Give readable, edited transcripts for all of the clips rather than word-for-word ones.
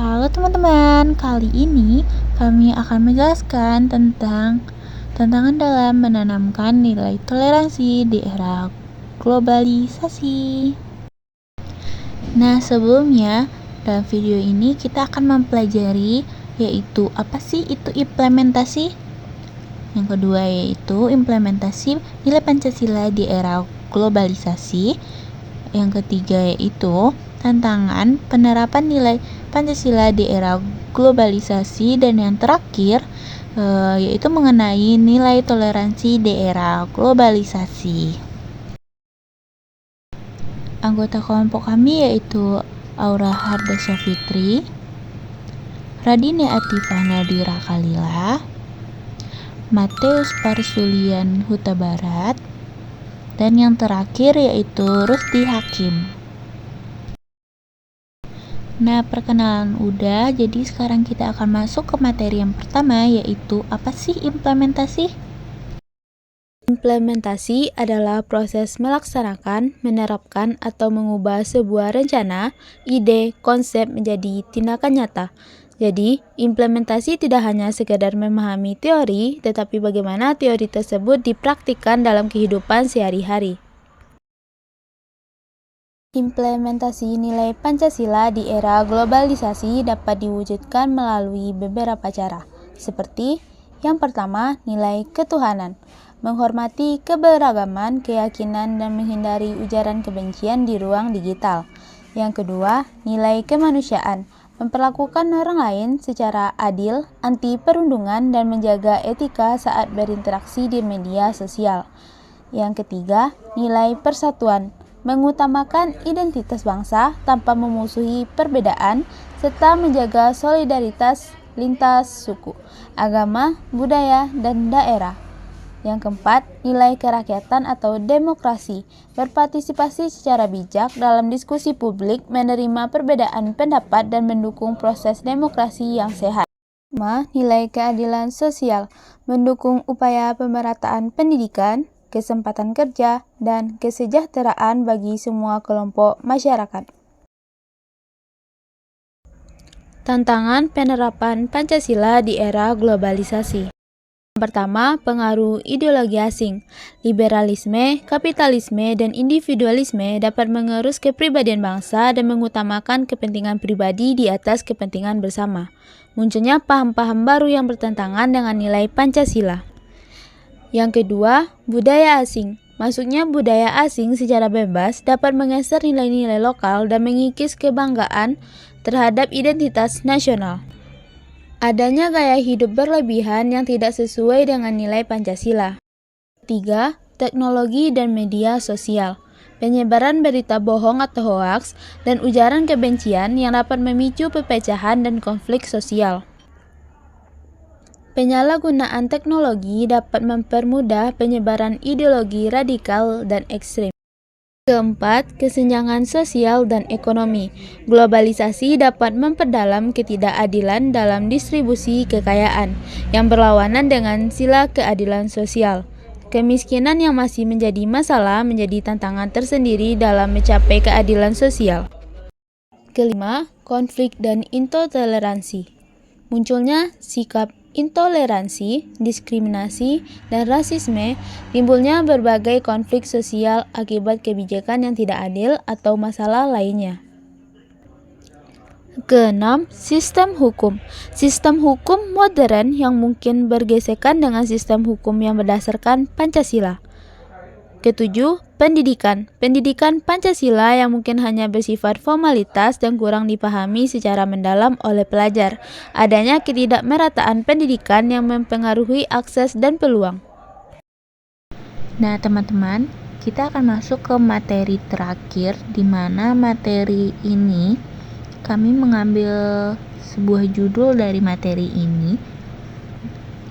Halo teman-teman, kali ini kami akan menjelaskan tentang tantangan dalam menanamkan nilai toleransi di era globalisasi. Nah, sebelumnya dalam video ini kita akan mempelajari yaitu apa sih itu implementasi? Yang kedua yaitu implementasi nilai Pancasila di era globalisasi. Yang ketiga yaitu tantangan penerapan nilai Pancasila di era globalisasi, dan yang terakhir yaitu mengenai nilai toleransi di era globalisasi. Anggota kelompok kami yaitu Aura Hardasya Fitri, Radine Atifah Nadira Kalila, Mateus Parsulian Huta Barat, dan yang terakhir yaitu Rusdi Hakim. Nah, perkenalan udah, jadi sekarang kita akan masuk ke materi yang pertama, yaitu apa sih implementasi? Implementasi adalah proses melaksanakan, menerapkan, atau mengubah sebuah rencana, ide, konsep menjadi tindakan nyata. Jadi, implementasi tidak hanya sekedar memahami teori, tetapi bagaimana teori tersebut dipraktikkan dalam kehidupan sehari-hari. Implementasi nilai Pancasila di era globalisasi dapat diwujudkan melalui beberapa cara, seperti yang pertama, nilai ketuhanan, menghormati keberagaman, keyakinan, dan menghindari ujaran kebencian di ruang digital. Yang kedua, nilai kemanusiaan, memperlakukan orang lain secara adil, anti perundungan, dan menjaga etika saat berinteraksi di media sosial. Yang ketiga, nilai persatuan, mengutamakan identitas bangsa tanpa memusuhi perbedaan, serta menjaga solidaritas lintas suku, agama, budaya, dan daerah. Yang keempat, nilai kerakyatan atau demokrasi, berpartisipasi secara bijak dalam diskusi publik, menerima perbedaan pendapat, dan mendukung proses demokrasi yang sehat. Nilai keadilan sosial, mendukung upaya pemerataan pendidikan, kesempatan kerja, dan kesejahteraan bagi semua kelompok masyarakat. Tantangan penerapan Pancasila di era globalisasi. Yang pertama, pengaruh ideologi asing. Liberalisme, kapitalisme, dan individualisme dapat mengerus kepribadian bangsa dan mengutamakan kepentingan pribadi di atas kepentingan bersama. Munculnya paham-paham baru yang bertentangan dengan nilai Pancasila. Yang kedua, budaya asing. Masuknya budaya asing secara bebas dapat menggeser nilai-nilai lokal dan mengikis kebanggaan terhadap identitas nasional. Adanya gaya hidup berlebihan yang tidak sesuai dengan nilai Pancasila. Ketiga, teknologi dan media sosial. Penyebaran berita bohong atau hoaks dan ujaran kebencian yang dapat memicu perpecahan dan konflik sosial. Penyalahgunaan teknologi dapat mempermudah penyebaran ideologi radikal dan ekstrem. Keempat, kesenjangan sosial dan ekonomi. Globalisasi dapat memperdalam ketidakadilan dalam distribusi kekayaan yang berlawanan dengan sila keadilan sosial. Kemiskinan yang masih menjadi masalah menjadi tantangan tersendiri dalam mencapai keadilan sosial. Kelima, konflik dan intoleransi. Munculnya sikap intoleransi, diskriminasi, dan rasisme, timbulnya berbagai konflik sosial akibat kebijakan yang tidak adil atau masalah lainnya. Keenam, sistem hukum. Sistem hukum modern yang mungkin bergesekan dengan sistem hukum yang berdasarkan Pancasila. Ketujuh, pendidikan. Pendidikan Pancasila yang mungkin hanya bersifat formalitas dan kurang dipahami secara mendalam oleh pelajar. Adanya ketidakmerataan pendidikan yang mempengaruhi akses dan peluang. Nah, teman-teman, kita akan masuk ke materi terakhir, di mana materi ini kami mengambil sebuah judul dari materi ini,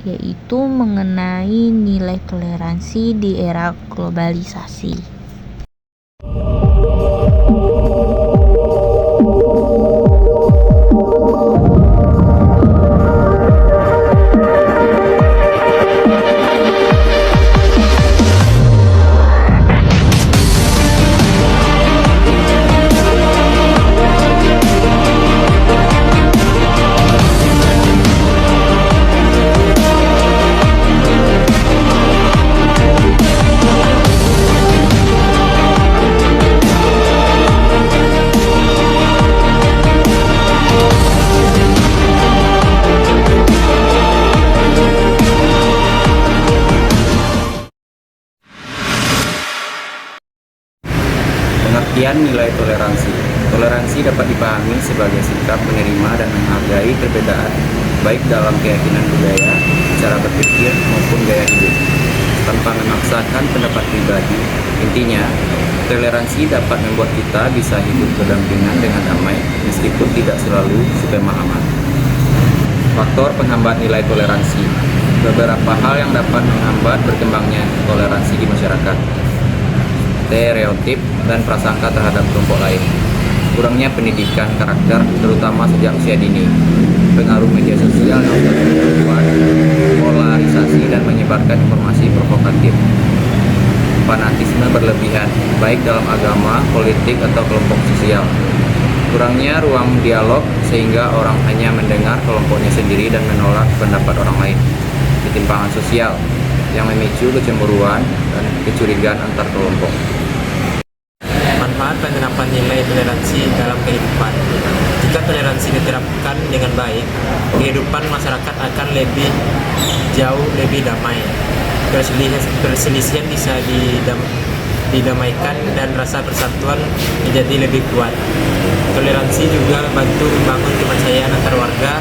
yaitu mengenai nilai toleransi di era globalisasi. Pengertian nilai toleransi. Toleransi dapat dipahami sebagai sikap menerima dan menghargai perbedaan, baik dalam keyakinan budaya, cara berpikir, maupun gaya hidup, tanpa memaksakan pendapat pribadi. Intinya, toleransi dapat membuat kita bisa hidup berdampingan dengan damai, meskipun tidak selalu sepemahaman. Faktor penghambat nilai toleransi. Beberapa hal yang dapat menghambat berkembangnya toleransi di masyarakat. Stereotip dan prasangka terhadap kelompok lain. Kurangnya pendidikan karakter, terutama sejak usia dini. Pengaruh media sosial yang membuat polarisasi dan menyebarkan informasi provokatif. Fanatisme berlebihan, baik dalam agama, politik, atau kelompok sosial. Kurangnya ruang dialog sehingga orang hanya mendengar kelompoknya sendiri dan menolak pendapat orang lain. Ketimpangan sosial yang memicu kecemburuan dan kecurigaan antar kelompok. Manfaat penerapan nilai toleransi dalam kehidupan. Jika toleransi diterapkan dengan baik, kehidupan masyarakat akan jauh lebih damai. Perselisihan bisa didamaikan dan rasa persatuan menjadi lebih kuat. Toleransi juga membantu membangun kepercayaan antar warga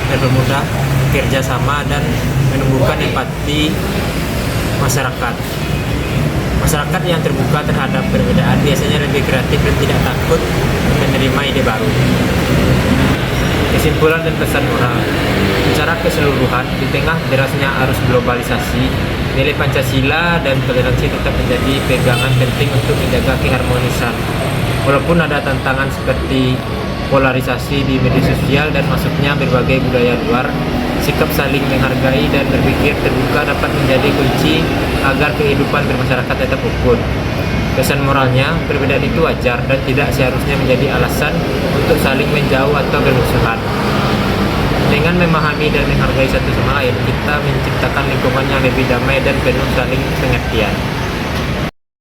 dan mempermudah kerjasama dan menumbuhkan empati masyarakat. Masyarakat yang terbuka terhadap perbedaan biasanya lebih kreatif dan tidak takut menerima ide baru. Kesimpulan dan pesan moral. Secara keseluruhan, di tengah derasnya arus globalisasi, nilai Pancasila dan toleransi tetap menjadi pegangan penting untuk menjaga keharmonisan. Walaupun ada tantangan seperti polarisasi di media sosial dan masuknya berbagai budaya luar, sikap saling menghargai dan berpikir terbuka dapat menjadi kunci agar kehidupan bermasyarakat tetap rukun. Pesan moralnya, perbedaan itu wajar dan tidak seharusnya menjadi alasan untuk saling menjauh atau bermusuhan. Dengan memahami dan menghargai satu sama lain, kita menciptakan lingkungan yang lebih damai dan penuh saling pengertian.